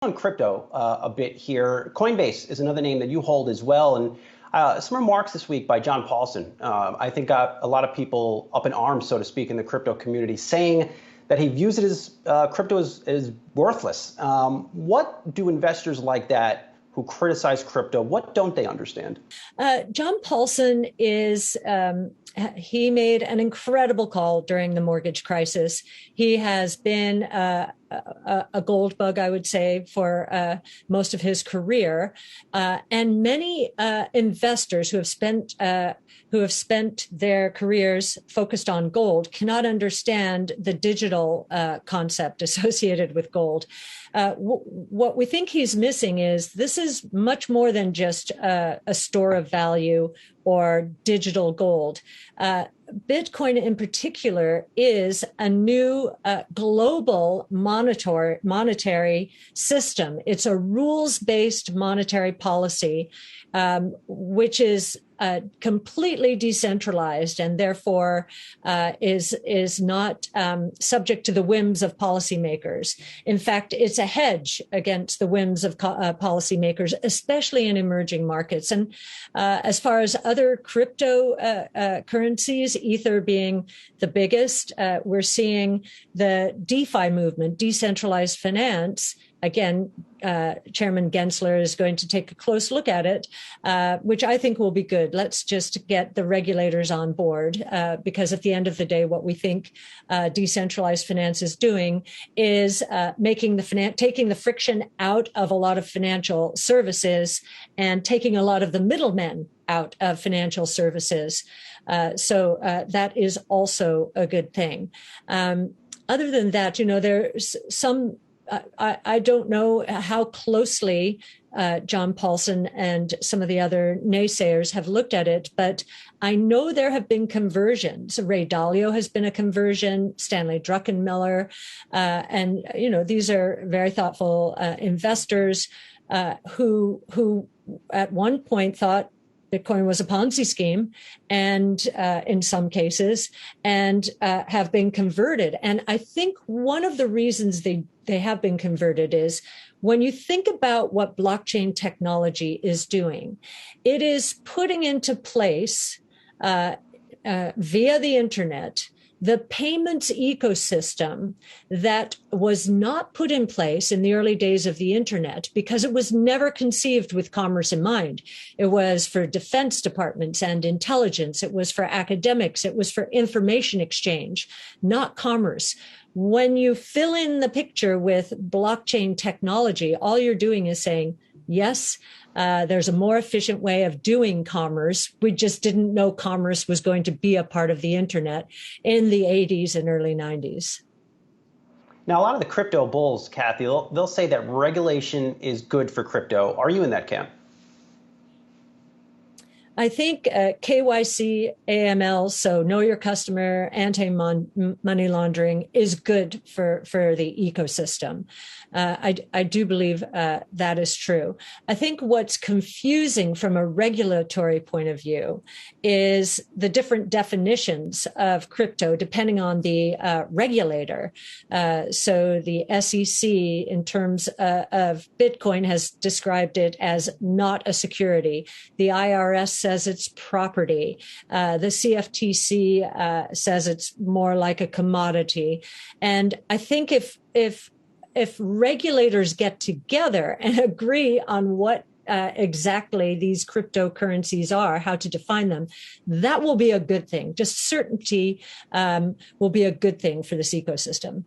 On crypto a bit here. Coinbase is another name that you hold as well. And some remarks this week by John Paulson, I think got a lot of people up in arms, so to speak, in the crypto community, saying that he views it as crypto as worthless. What do investors like that who criticize crypto, what don't they understand? John Paulson he made an incredible call during the mortgage crisis. He has been a gold bug, I would say, for most of his career. And many investors who have spent their careers focused on gold cannot understand the digital concept associated with gold. What we think he's missing is this is much more than just a store of value or digital gold. Bitcoin in particular is a new global monetary system. It's a rules-based monetary policy, which is completely decentralized and therefore is not subject to the whims of policymakers. In fact, it's a hedge against the whims of policymakers, especially in emerging markets. And as far as other crypto currencies, Ether being the biggest, we're seeing the DeFi movement, decentralized finance. Again, Chairman Gensler is going to take a close look at it, which I think will be good. Let's just get the regulators on board, because at the end of the day, what we think decentralized finance is doing is taking the friction out of a lot of financial services and taking a lot of the middlemen out of financial services. So that is also a good thing. Other than that, there's some. I don't know how closely John Paulson and some of the other naysayers have looked at it, but I know there have been conversions. Ray Dalio has been a conversion, Stanley Druckenmiller, and these are very thoughtful investors who at one point thought Bitcoin was a Ponzi scheme, and in some cases, and have been converted. And I think one of the reasons they have been converted is when you think about what blockchain technology is doing, it is putting into place via the internet the payments ecosystem that was not put in place in the early days of the internet because it was never conceived with commerce in mind. It was for defense departments and intelligence. It was for academics. It was for information exchange, not commerce. When you fill in the picture with blockchain technology, all you're doing is saying, yes, there's a more efficient way of doing commerce. We just didn't know commerce was going to be a part of the internet in the 80s and early 90s. Now, a lot of the crypto bulls, Cathie, they'll say that regulation is good for crypto. Are you in that camp? I think KYC, AML, so know your customer, anti-money laundering is good for the ecosystem. I do believe that is true. I think what's confusing from a regulatory point of view is the different definitions of crypto depending on the regulator. So the SEC, in terms of Bitcoin, has described it as not a security. The IRS says it's property. The CFTC says it's more like a commodity. And I think if regulators get together and agree on what exactly these cryptocurrencies are, how to define them, that will be a good thing. Just certainty will be a good thing for this ecosystem.